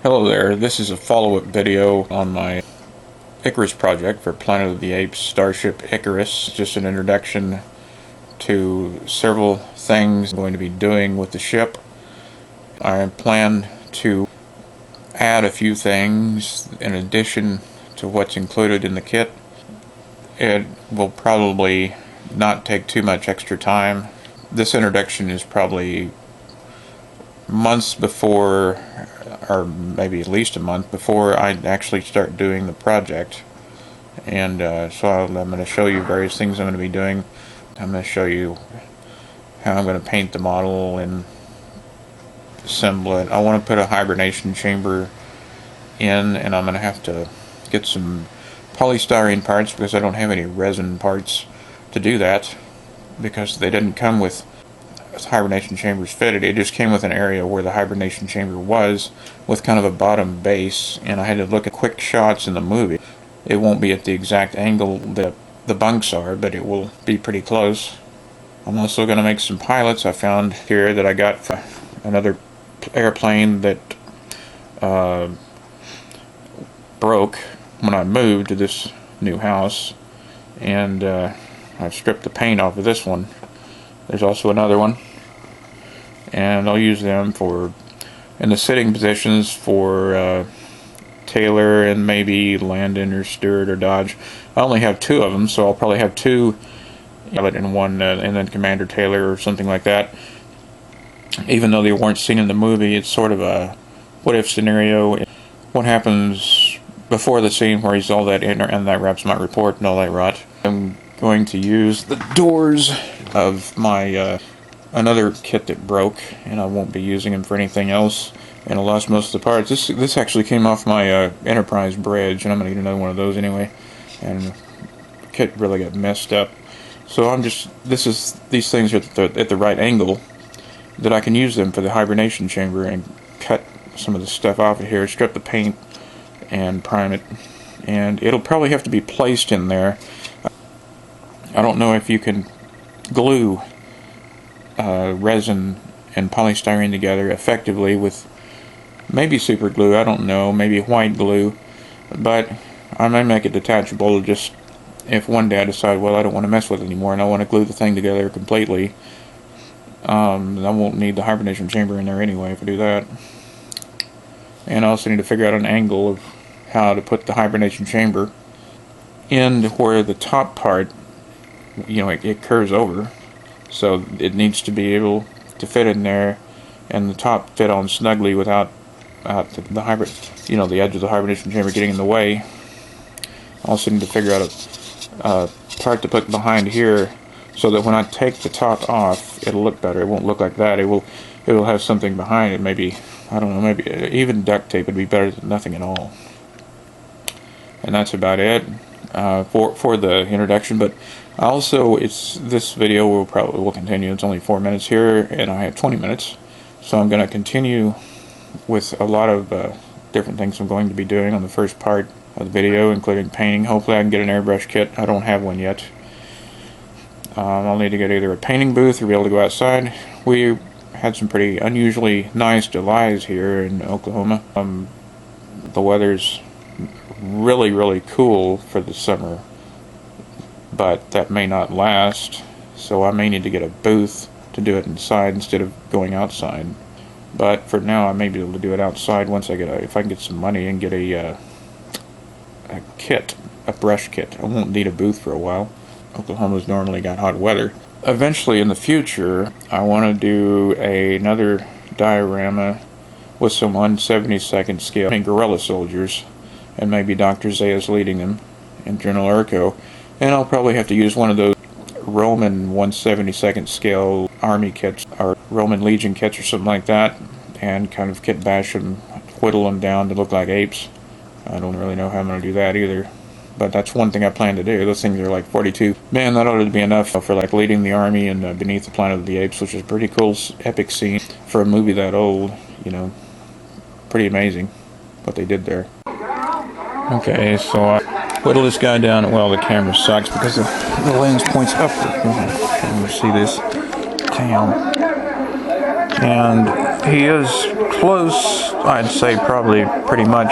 Hello there, this is a follow-up video on my ICARUS project for Planet of the Apes Starship ICARUS. Just an introduction to several things I'm going to be doing with the ship. I plan to add a few things in addition to what's included in the kit. It will probably not take too much extra time. This introduction is probably months before, or maybe at least a month before I actually start doing the project. And so I'm going to show you various things I'm going to be doing. I'm going to show you how I'm going to paint the model and assemble it. I want to put a hibernation chamber in, and I'm going to have to get some polystyrene parts because I don't have any resin parts to do that, because they didn't come with hibernation chambers fitted. It just came with an area where the hibernation chamber was, with kind of a bottom base, and I had to look at quick shots in the movie. It won't be at the exact angle that the bunks are, but it will be pretty close. I'm also going to make some pilots I found here that I got from another airplane that broke when I moved to this new house, and I've stripped the paint off of this one. There's also another one, and I'll use them for in the sitting positions for Taylor and maybe Landon or Stewart or Dodge. I only have two of them, so I'll probably have two in one, and then Commander Taylor or something like that. Even though they weren't seen in the movie, it's sort of a what-if scenario. What happens before the scene where he's all that in, and that wraps my report and all that rot. I'm going to use the doors of my another kit that broke, and I won't be using them for anything else, and I lost most of the parts. This actually came off my Enterprise bridge, and I'm going to get another one of those anyway, and the kit really got messed up. So I'm just, these things are at the right angle that I can use them for the hibernation chamber and cut some of the stuff off of here, strip the paint and prime it, and it'll probably have to be placed in there. I don't know if you can glue resin and polystyrene together effectively with maybe super glue, I don't know, maybe white glue, but I may make it detachable just if one day I decide, well, I don't want to mess with it anymore and I want to glue the thing together completely. I won't need the hibernation chamber in there anyway if I do that. And I also need to figure out an angle of how to put the hibernation chamber in where the top part, you know, it curves over, so it needs to be able to fit in there, and the top fit on snugly without the hybrid, you know, the edge of the hibernation chamber getting in the way. I also need to figure out a part to put behind here so that when I take the top off, it'll look better. It won't look like that. It will have something behind it. Maybe, I don't know, maybe even duct tape would be better than nothing at all. And that's about it for the introduction. But also, this video will continue. It's only 4 minutes here, and I have 20 minutes, so I'm going to continue with a lot of different things I'm going to be doing on the first part of the video, including painting. Hopefully, I can get an airbrush kit. I don't have one yet. I'll need to get either a painting booth or be able to go outside. We had some pretty unusually nice Julys here in Oklahoma. The weather's really cool for the summer, but that may not last, so I may need to get a booth to do it inside instead of going outside. But for now, I may be able to do it outside once I if I can get some money and get a kit, a brush kit. I won't need a booth for a while. Oklahoma's normally got hot weather. Eventually in the future, I want to do another diorama with some 1/72 scale guerrilla soldiers, and maybe Dr. Zayas leading them, and General Urko. And I'll probably have to use one of those Roman 1/72 scale army kits, or Roman Legion kits or something like that, and kind of kit bash them, whittle them down to look like apes. I don't really know how I'm going to do that either, but that's one thing I plan to do. Those things are like 42. Man, that ought to be enough for like leading the army and Beneath the Planet of the Apes, which is a pretty cool, epic scene for a movie that old, you know. Pretty amazing what they did there. Okay, so I whittle this guy down. Well, the camera sucks because the lens points upward. Can you see this? Damn. And he is close, I'd say probably pretty much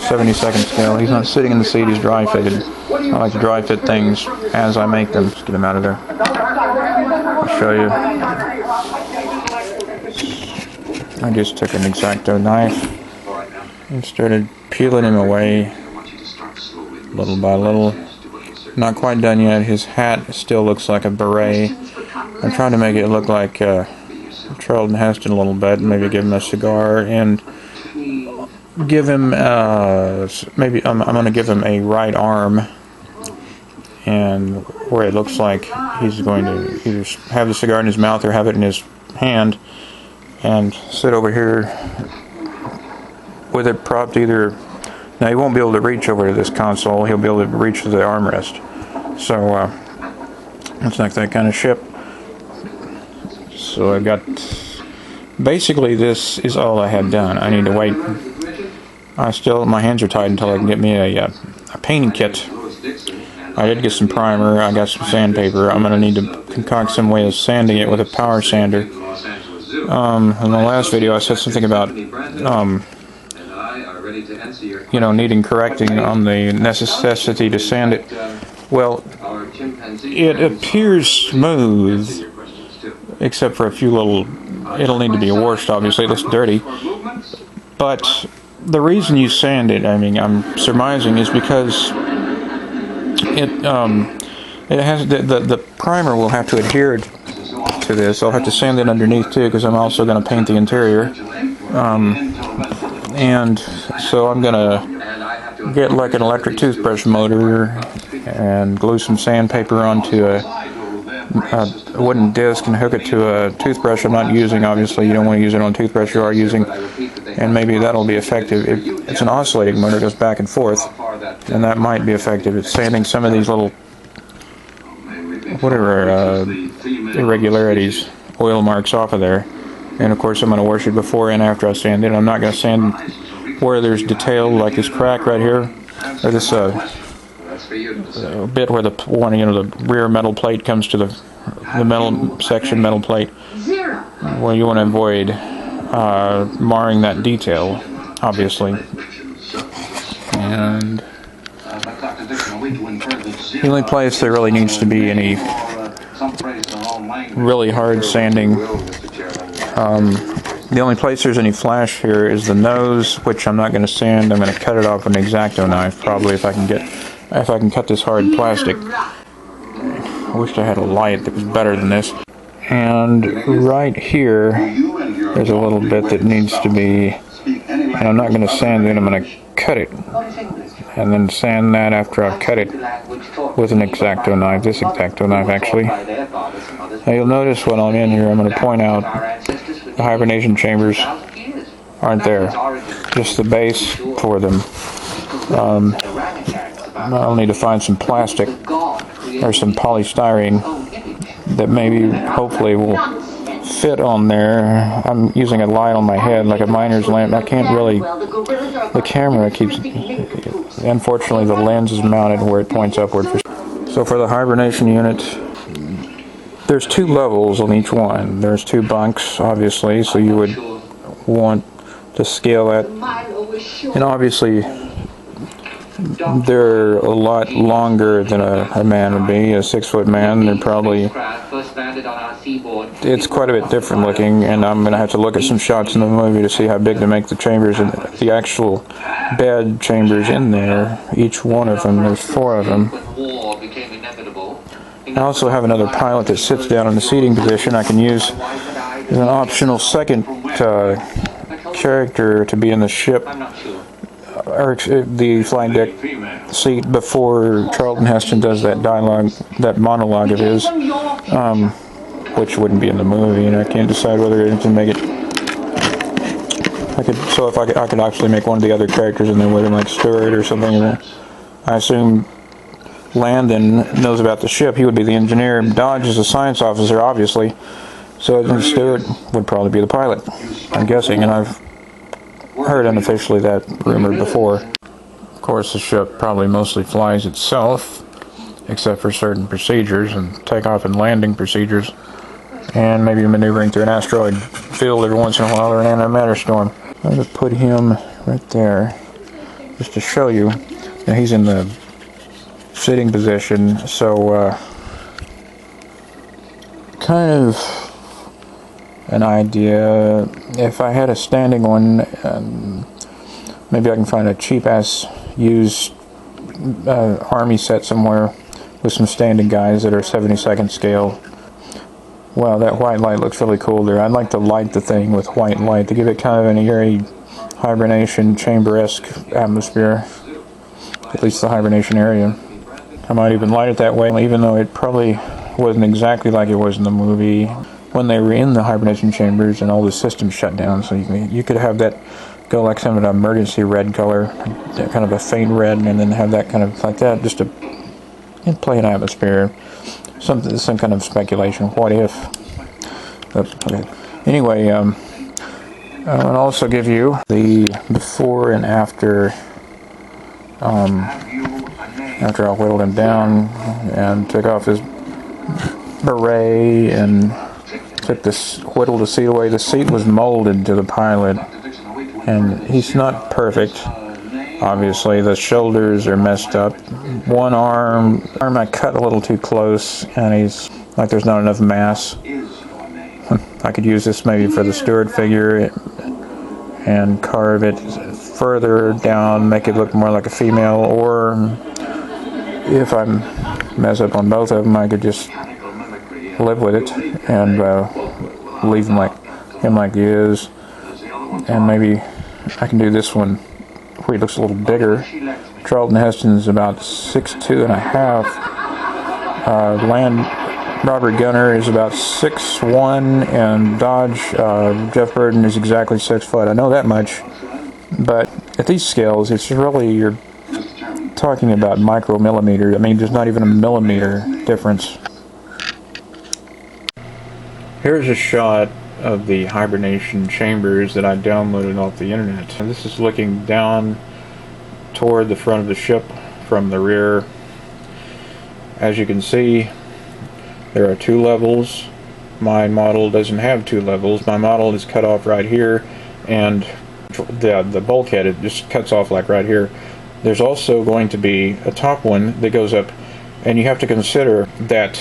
72nd scale. He's not sitting in the seat, he's dry fitted. I like to dry fit things as I make them. Just get him out of there. I'll show you. I just took an X-Acto knife and started peeling him away little by little. Not quite done yet. His hat still looks like a beret. I'm trying to make it look like Charlton Heston a little bit. Maybe give him a cigar and give him maybe I'm going to give him a right arm, and where it looks like he's going to either have the cigar in his mouth or have it in his hand, and sit over here with it propped either. Now he won't be able to reach over to this console. He'll be able to reach to the armrest. So it's like that kind of ship. So I've got, basically this is all I had done. I need to wait. My hands are tied until I can get me a painting kit. I did get some primer. I got some sandpaper. I'm going to need to concoct some way of sanding it with a power sander. In the last video I said something about needing correcting on the necessity to sand it. Well, it appears smooth, except for a few little, it'll need to be washed, obviously. It looks dirty. But the reason you sand it, I'm surmising, is because it has, the primer will have to adhere to this. I'll have to sand it underneath too, because I'm also going to paint the interior. And so I'm going to get like an electric toothbrush motor and glue some sandpaper onto a wooden disc and hook it to a toothbrush I'm not using. Obviously you don't want to use it on a toothbrush you are using, and maybe that'll be effective. It's an oscillating motor, it goes back and forth, and that might be effective. It's sanding some of these little irregularities, oil marks off of there. And of course I'm going to wash it before and after I sand it. I'm not going to sand where there's detail, like this crack right here, or this bit where the rear metal plate comes to the metal section, metal plate. Well, you want to avoid marring that detail, obviously. And the only place there really needs to be any really hard sanding, the only place there's any flash here is the nose, which I'm not going to sand. I'm going to cut it off with an X-Acto knife, probably, if I can cut this hard plastic. I wished I had a light that was better than this. And right here, there's a little bit that needs to be, and I'm not going to sand it, I'm going to cut it. And then sand that after I've cut it with an X-Acto knife, this X-Acto knife actually. Now you'll notice when I'm in here, I'm going to point out the hibernation chambers aren't there, just the base for them. I'll need to find some plastic or some polystyrene that maybe, hopefully, will fit on there. I'm using a light on my head, like a miner's lamp. I can't really, the camera keeps, unfortunately the lens is mounted where it points upward. So for the hibernation unit, there's two levels on each one. There's two bunks, obviously, so you would want to scale that. And obviously, they're a lot longer than a man would be, a 6-foot man. They're probably, it's quite a bit different looking, and I'm going to have to look at some shots in the movie to see how big to make the chambers and the actual bed chambers in there. Each one of them, there's 4 of them. I also have another pilot that sits down in the seating position I can use as an optional second character to be in the ship, or the flight deck seat, before Charlton Heston does that dialogue, that monologue of his, which wouldn't be in the movie, and I can't decide whether to make it. I could actually make one of the other characters in there with him, like Stewart or something. I assume Landon knows about the ship. He would be the engineer. Dodge is a science officer, obviously. So Stewart would probably be the pilot, I'm guessing, and I've heard unofficially that rumored before. Of course, the ship probably mostly flies itself, except for certain procedures and takeoff and landing procedures, and maybe maneuvering through an asteroid field every once in a while or an antimatter storm. I'm going to put him right there just to show you. Now he's in the sitting position, so kind of an idea. If I had a standing one, maybe I can find a cheap-ass used army set somewhere with some standing guys that are 72nd scale. Wow, that white light looks really cool there. I'd like to light the thing with white light to give it kind of an eerie hibernation chamber-esque atmosphere, at least the hibernation area. I might even light it that way, even though it probably wasn't exactly like it was in the movie when they were in the hibernation chambers and all the systems shut down. So you could have that go like some of the emergency red color, kind of a faint red, and then have that kind of like that, just to play an atmosphere. Some kind of speculation. What if? Okay. Anyway, I'll also give you the before and after. After I whittled him down and took off his beret and took this whittled the seat away. The seat was molded to the pilot, and he's not perfect. Obviously, the shoulders are messed up. One arm I cut a little too close, and he's like there's not enough mass. I could use this maybe for the steward figure and carve it further down, make it look more like a female, or if I mess up on both of them, I could just live with it and leave him like he is. And maybe I can do this one where he looks a little bigger. Charlton Heston's about 6'2" and a half. Robert Gunner is about 6'1", and Dodge Jeff Burton is exactly 6 foot. I know that much, but at these scales, it's really you're talking about micromillimeters. I mean, there's not even a millimeter difference. Here's a shot of the hibernation chambers that I downloaded off the internet. This is looking down toward the front of the ship from the rear. As you can see, there are 2 levels. My model doesn't have 2 levels. My model is cut off right here, and the bulkhead, it just cuts off like right here. There's also going to be a top one that goes up, and you have to consider that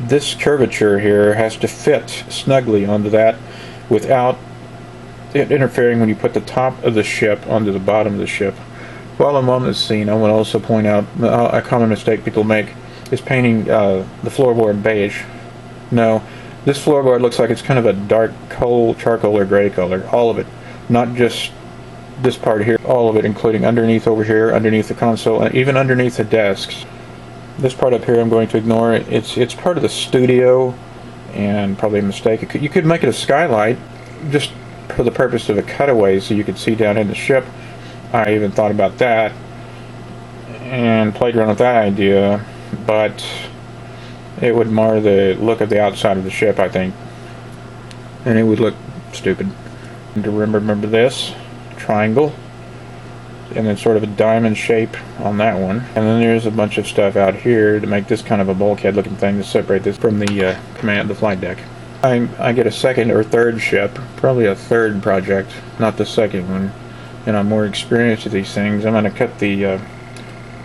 this curvature here has to fit snugly onto that without it interfering when you put the top of the ship onto the bottom of the ship. While I'm on this scene, I want to also point out a common mistake people make is painting the floorboard beige. No, this floorboard looks like it's kind of a dark coal, charcoal or gray color. All of it. Not just this part here. All of it, including underneath over here, underneath the console, and even underneath the desks. This part up here I'm going to ignore. It's part of the studio, and probably a mistake. You could make it a skylight, just for the purpose of a cutaway so you could see down in the ship. I even thought about that, and played around with that idea, but it would mar the look of the outside of the ship, I think, and it would look stupid. And to remember this triangle, and then sort of a diamond shape on that one, and then there's a bunch of stuff out here to make this kind of a bulkhead looking thing to separate this from the flight deck. I get a second or third ship, probably a third project, not the second one, and I'm more experienced with these things. I'm going to cut the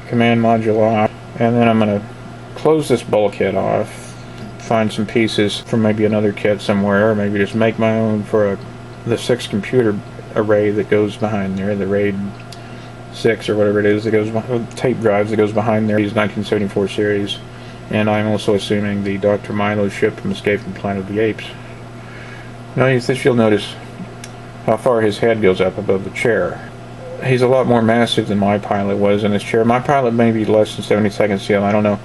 command module off, and then I'm going to close this bulkhead off, find some pieces from maybe another kit somewhere, or maybe just make my own for the 6 computer array that goes behind there, the RAID 6 or whatever it is that goes tape drives that goes behind there, these 1974 series. And I'm also assuming the Dr. Milo ship from Escape from Planet of the Apes. Now you'll notice how far his head goes up above the chair. He's a lot more massive than my pilot was in this chair. My pilot may be less than 72nd scale, I don't know.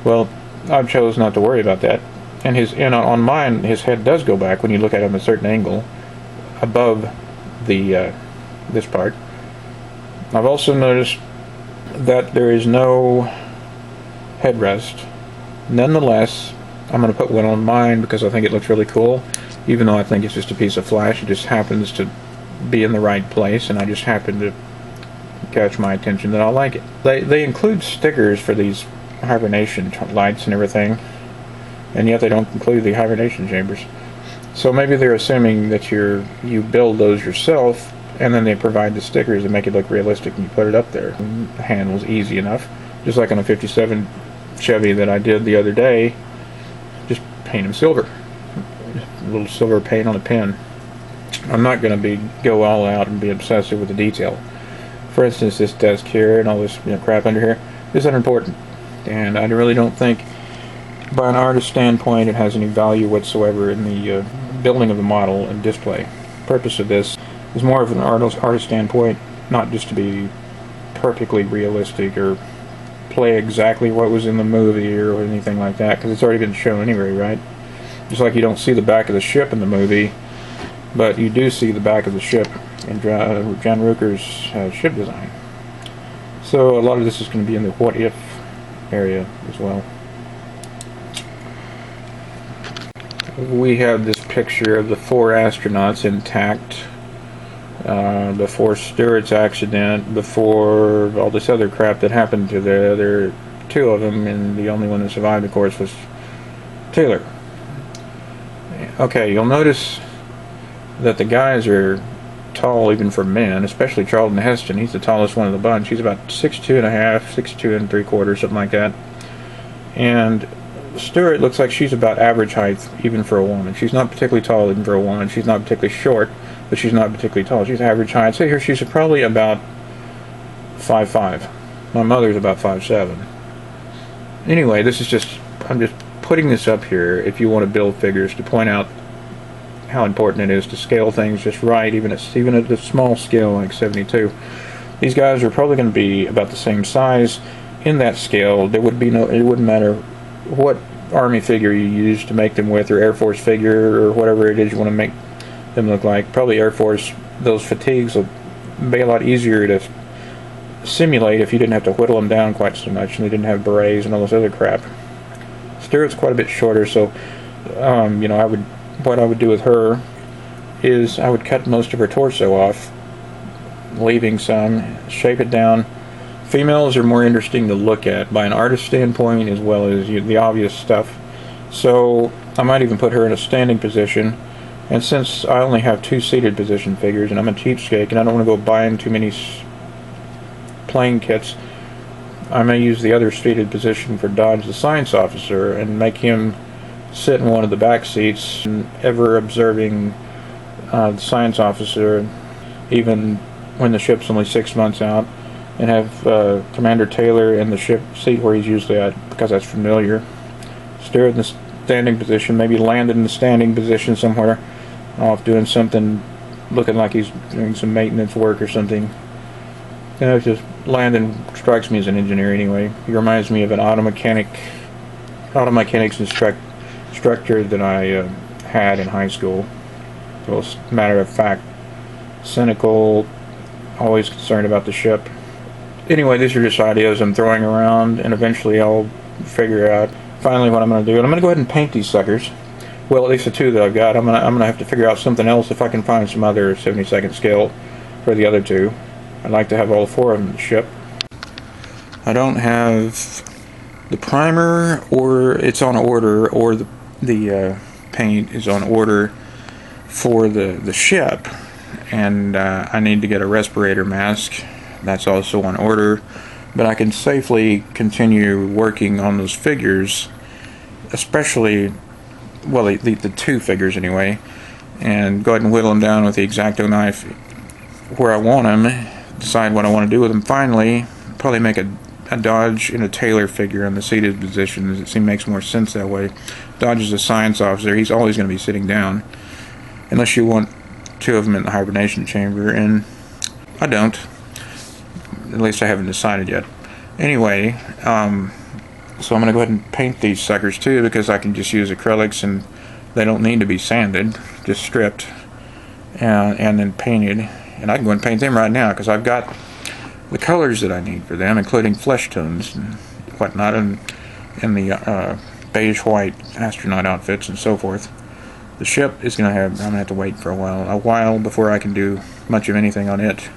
Well, I chose not to worry about that. And on mine, his head does go back when you look at him at a certain angle above the this part. I've also noticed that there is no headrest. Nonetheless, I'm going to put one on mine because I think it looks really cool, even though I think it's just a piece of flash. It just happens to be in the right place, and I just happen to catch my attention that I like it. They include stickers for these hibernation lights and everything, and yet they don't include the hibernation chambers. So maybe they're assuming that you build those yourself, and then they provide the stickers that make it look realistic, and you put it up there. The handle's easy enough, just like on a '57 Chevy that I did the other day. Just paint them silver, just a little silver paint on a pin. I'm not going to go all out and be obsessive with the detail. For instance, this desk here and all this crap under here is unimportant, and I really don't think, by an artist standpoint, it has any value whatsoever in the building of the model and display. The purpose of this is more of an artist standpoint, not just to be perfectly realistic or play exactly what was in the movie or anything like that, because it's already been shown anyway, right? Just like you don't see the back of the ship in the movie, but you do see the back of the ship in John Rucker's ship design. So a lot of this is going to be in the what if area as well. We have this picture of the 4 astronauts intact before Stewart's accident, before all this other crap that happened to the other 2 of them, and the only one that survived, of course, was Taylor. Okay, you'll notice that the guys are tall even for men, especially Charlton Heston. He's the tallest one of the bunch. He's about 6'2.5", 6'2 3/4", something like that. And Stewart looks like she's about average height even for a woman. She's not particularly tall even for a woman. She's not particularly short, but she's not particularly tall. She's average height. So here she's probably about 5'5". My mother's about 5'7". Anyway, this is just, I'm just putting this up here if you want to build figures, to point out how important it is to scale things just right, even at a small scale like 72. These guys are probably going to be about the same size in that scale. There would be it wouldn't matter what Army figure you use to make them with, or Air Force figure, or whatever it is you want to make them look like. Probably Air Force, those fatigues will be a lot easier to simulate if you didn't have to whittle them down quite so much, and they didn't have berets and all this other crap. Stewart's quite a bit shorter, so what I would do with her is I would cut most of her torso off, leaving some, shape it down. Females are more interesting to look at by an artist standpoint, as well as the obvious stuff. So I might even put her in a standing position. And since I only have 2 seated position figures, and I'm a cheapskate, and I don't want to go buying too many plane kits, I may use the other seated position for Dodge the science officer and make him sit in one of the back seats, and ever observing the science officer, even when the ship's only 6 months out, and have Commander Taylor in the ship seat where he's usually at, because that's familiar. Steer in the standing position, maybe landed in the standing position somewhere off doing something, looking like he's doing some maintenance work or something. Just Landon strikes me as an engineer anyway. He reminds me of an auto mechanics instructor that I had in high school. So it's a matter of fact, cynical, always concerned about the ship. Anyway, these are just ideas I'm throwing around, and eventually I'll figure out finally what I'm going to do. And I'm going to go ahead and paint these suckers. Well, at least the 2 that I've got. I'm going to have to figure out something else if I can find some other 72nd scale for the other 2. I'd like to have all 4 of them in the ship. I don't have the primer, or it's on order, or the paint is on order for the ship, and I need to get a respirator mask. That's also on order, but I can safely continue working on those figures, especially, well, the 2 figures anyway, and go ahead and whittle them down with the X-Acto knife where I want them, decide what I want to do with them. Finally, probably make a Dodge and a Taylor figure in the seated positions. It seems makes more sense that way. Dodge is a science officer. He's always going to be sitting down, unless you want 2 of them in the hibernation chamber, and I don't. At least I haven't decided yet. Anyway, so I'm going to go ahead and paint these suckers too, because I can just use acrylics and they don't need to be sanded, just stripped and then painted. And I can go and paint them right now, because I've got the colors that I need for them, including flesh tones and whatnot, and the beige white astronaut outfits and so forth. The ship is I'm going to have to wait for a while before I can do much of anything on it.